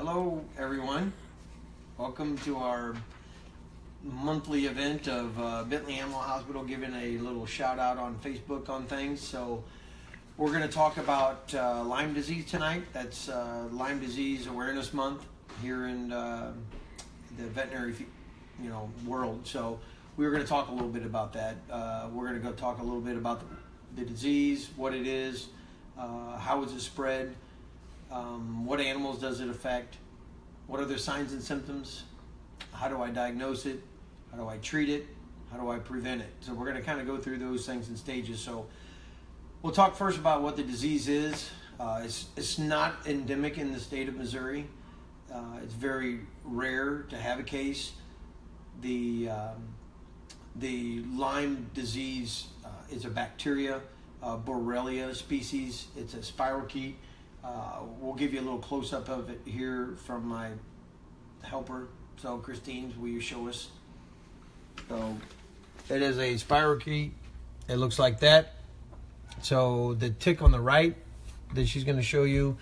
Hello everyone, welcome to our monthly event of Bentley Animal Hospital, giving a little shout out on Facebook on things. So we're going to talk about Lyme disease tonight. That's Lyme Disease Awareness Month here in the veterinary world. So we're going to talk a little bit about that. We're going to go talk a little bit about the disease, what it is, how is it spread, what animals does it affect, what are their signs and symptoms, how do I diagnose it, how do I treat it, how do I prevent it. So we're going to kind of go through those things in stages. So we'll talk first about what the disease is. It's not endemic in the state of Missouri. It's very rare to have a case. The Lyme disease is a bacteria, Borrelia species. It's a spirochete. We'll give you a little close-up of it here from my helper. So Christine, will you show us? So it is a spirochete. It looks like that. So the tick on the right that she's going to show you,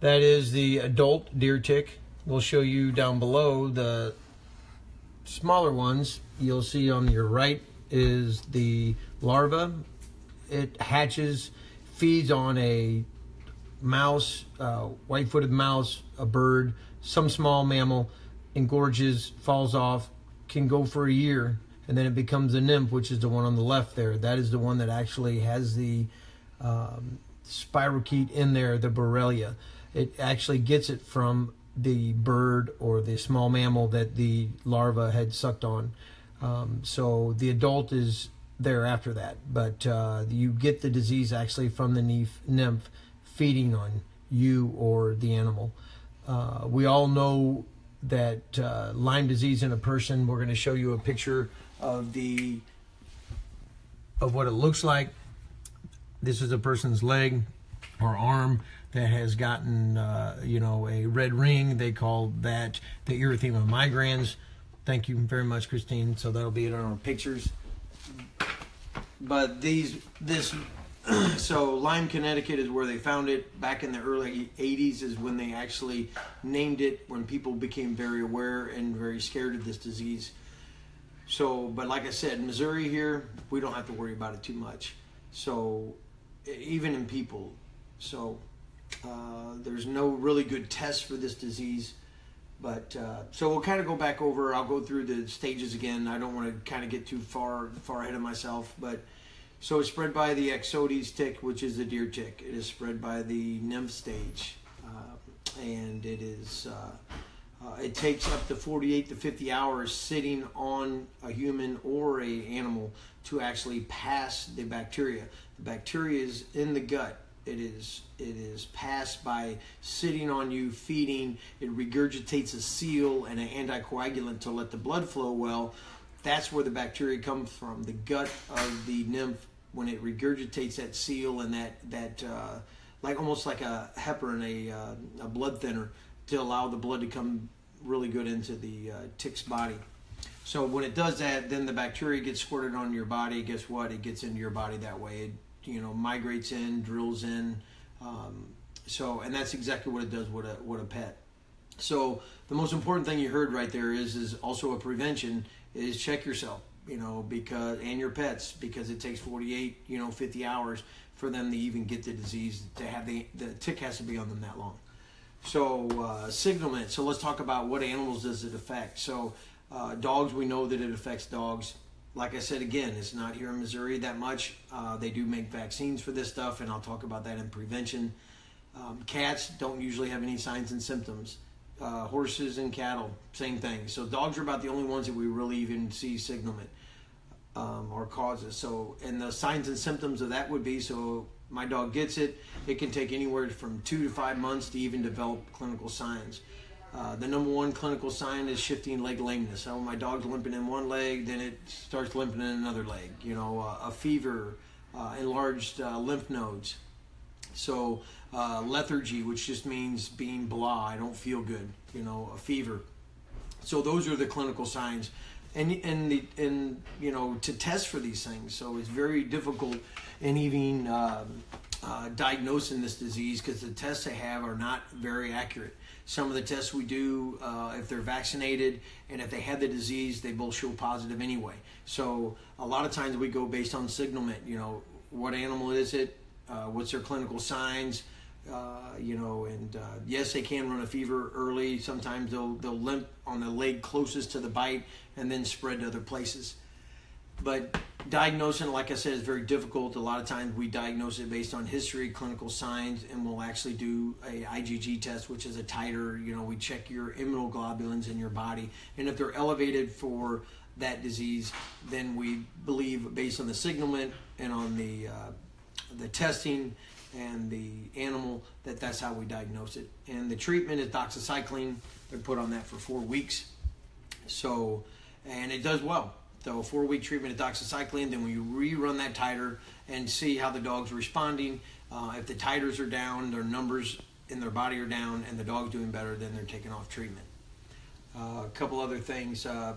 that is the adult deer tick. We'll show you down below the smaller ones. You'll see on your right is the larva. It hatches, feeds on a mouse, white-footed mouse, a bird, some small mammal, engorges, falls off, can go for a year, and then it becomes a nymph, which is the one on the left there. That is the one that actually has the spirochete in there, the Borrelia. It actually gets it from the bird or the small mammal that the larva had sucked on. So the adult is there after that, but you get the disease actually from the nymph feeding on you or the animal. We all know that Lyme disease in a person. We're going to show you a picture of what it looks like. This is a person's leg or arm that has gotten a red ring. They call that the erythema migrans. Thank you very much, Christine. So that'll be it on our pictures. But so Lyme, Connecticut is where they found it. Back in the early 80s is when they actually named it, when people became very aware and very scared of this disease. So, but like I said, Missouri here, we don't have to worry about it too much. So, even in people. So, there's no really good test for this disease. But, so we'll kind of go back over, I'll go through the stages again. I don't want to kind of get too far ahead of myself, but so it's spread by the Ixodes tick, which is the deer tick. It is spread by the nymph stage, and it is it takes up to 48 to 50 hours sitting on a human or a animal to actually pass the bacteria. The bacteria is in the gut. It is passed by sitting on you, feeding. It regurgitates a seal and an anticoagulant to let the blood flow well. That's where the bacteria comes from, the gut of the nymph. When it regurgitates that seal and that like almost like a heparin, a blood thinner, to allow the blood to come really good into the tick's body. So when it does that, then the bacteria gets squirted on your body. Guess what? It gets into your body that way. It migrates in, drills in. And that's exactly what it does with a pet. So the most important thing you heard right there is also a prevention, is check yourself, and your pets, because it takes 48, 50 hours for them to even get the disease, to have the tick has to be on them that long. So signalment. So let's talk about what animals does it affect. So dogs, we know that it affects dogs. Like I said, again, it's not here in Missouri that much. They do make vaccines for this stuff, and I'll talk about that in prevention. Cats don't usually have any signs and symptoms. Horses and cattle, same thing. So dogs are about the only ones that we really even see signalment or causes. So, and the signs and symptoms of that would be, so my dog gets it, it can take anywhere from 2 to 5 months to even develop clinical signs. The number one clinical sign is shifting leg lameness. So my dog's limping in one leg, then it starts limping in another leg. A fever, enlarged lymph nodes. So lethargy, which just means being blah, I don't feel good, a fever. So those are the clinical signs. and you know, to test for these things. So it's very difficult in even diagnosing this disease, because the tests they have are not very accurate. Some of the tests we do, if they're vaccinated and if they had the disease, they both show positive anyway. So a lot of times we go based on signalment. You know, what animal is it? What's their clinical signs? You know, and yes, they can run a fever early. Sometimes they'll limp on the leg closest to the bite and then spread to other places. But diagnosing, like I said, is very difficult. A lot of times we diagnose it based on history, clinical signs, and we'll actually do a IgG test, which is a titer. You know, we check your immunoglobulins in your body, and if they're elevated for that disease, then we believe, based on the signalment and on the testing and the animal, that's how we diagnose it. And the treatment is doxycycline. They're put on that for 4 weeks. So, and it does well. So a 4-week treatment of doxycycline, then we rerun that titer and see how the dog's responding. If the titers are down, their numbers in their body are down, and the dog's doing better, then they're taken off treatment. A couple other things other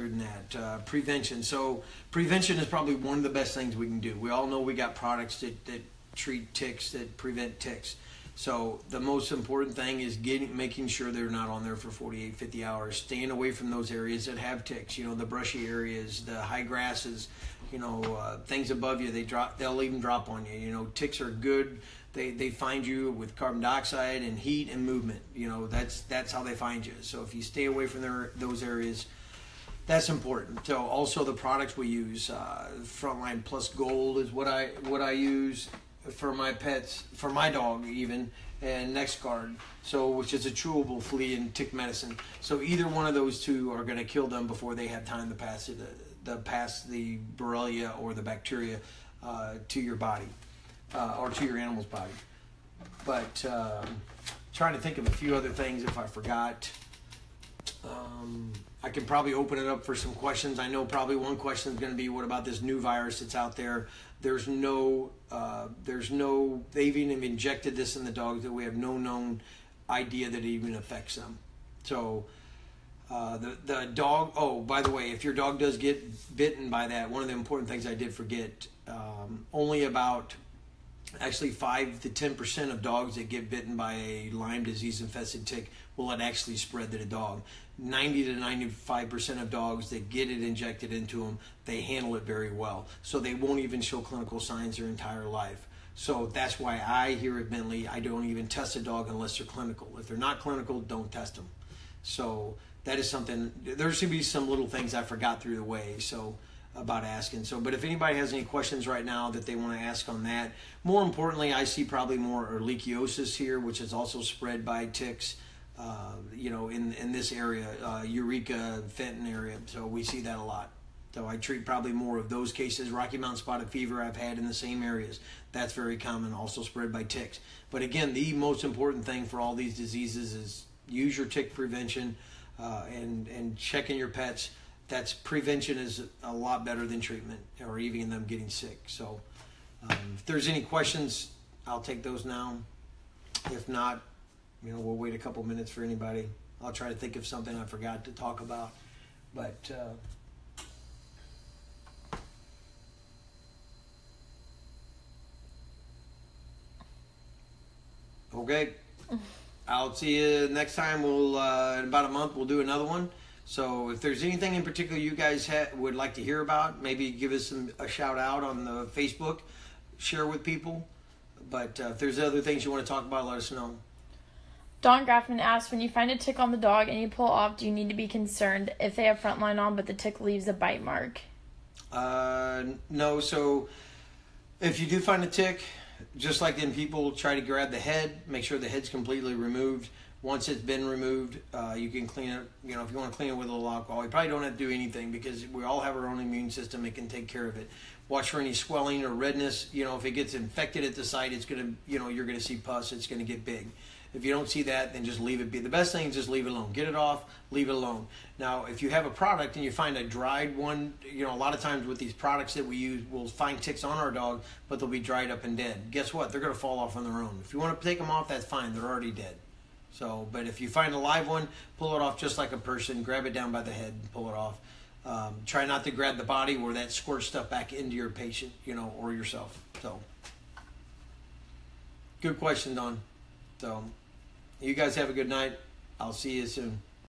than that. Prevention. So prevention is probably one of the best things we can do. We all know we got products that treat ticks, that prevent ticks. So the most important thing is making sure they're not on there for 48, 50 hours. Staying away from those areas that have ticks. You know, the brushy areas, the high grasses. You know, things above you. They'll even drop on you. You know, ticks are good. They find you with carbon dioxide and heat and movement. You know, that's how they find you. So if you stay away from those areas, that's important. So also the products we use, Frontline Plus Gold is what I use for my pets, for my dog even, and NexGard, so which is a chewable flea and tick medicine. So either one of those two are going to kill them before they have time to pass the Borrelia or the bacteria to your body or to your animal's body. But trying to think of a few other things if I forgot. I can probably open it up for some questions. I know probably one question is going to be, what about this new virus that's out there? There's no, they've even injected this in the dogs that we have no known idea that it even affects them. So the dog, oh, by the way, if your dog does get bitten by that, one of the important things I did forget, only about actually 5 to 10% of dogs that get bitten by a Lyme disease infested tick will it actually spread to the dog. 90 to 95% of dogs that get it injected into them, they handle it very well. So they won't even show clinical signs their entire life. So that's why I, here at Bentley, I don't even test a dog unless they're clinical. If they're not clinical, don't test them. So that is something, there should be some little things I forgot through the way. So about asking. So, but if anybody has any questions right now that they want to ask on that, more importantly, I see probably more ehrlichiosis here, which is also spread by ticks, you know, in this area, Eureka, Fenton area. So we see that a lot. So I treat probably more of those cases. Rocky Mountain spotted fever I've had in the same areas. That's very common, also spread by ticks. But again, the most important thing for all these diseases is use your tick prevention and checking your pets. That's prevention is a lot better than treatment or even them getting sick. So if there's any questions, I'll take those now. If not, you know, we'll wait a couple minutes for anybody. I'll try to think of something I forgot to talk about. But okay, I'll see you next time. We'll in about a month we'll do another one. So if there's anything in particular you guys would like to hear about, maybe give us a shout out on the Facebook, share with people. But if there's other things you want to talk about, let us know. Don Graffman asks, when you find a tick on the dog and you pull off, do you need to be concerned if they have Frontline on but the tick leaves a bite mark? No. So if you do find a tick, just like in people, try to grab the head, make sure the head's completely removed. Once it's been removed, you can clean it. You know, if you want to clean it with a little alcohol, you probably don't have to do anything because we all have our own immune system. It can take care of it. Watch for any swelling or redness. You know, if it gets infected at the site, it's going to, you know, you're going to see pus. It's going to get big. If you don't see that, then just leave it be. The best thing is just leave it alone. Get it off, leave it alone. Now, if you have a product and you find a dried one, you know, a lot of times with these products that we use, we'll find ticks on our dog, but they'll be dried up and dead. Guess what? They're going to fall off on their own. If you want to take them off, that's fine. They're already dead. So, but if you find a live one, pull it off just like a person. Grab it down by the head and pull it off. Try not to grab the body where that squirts stuff back into your patient, or yourself. So, good question, Don. So, you guys have a good night. I'll see you soon.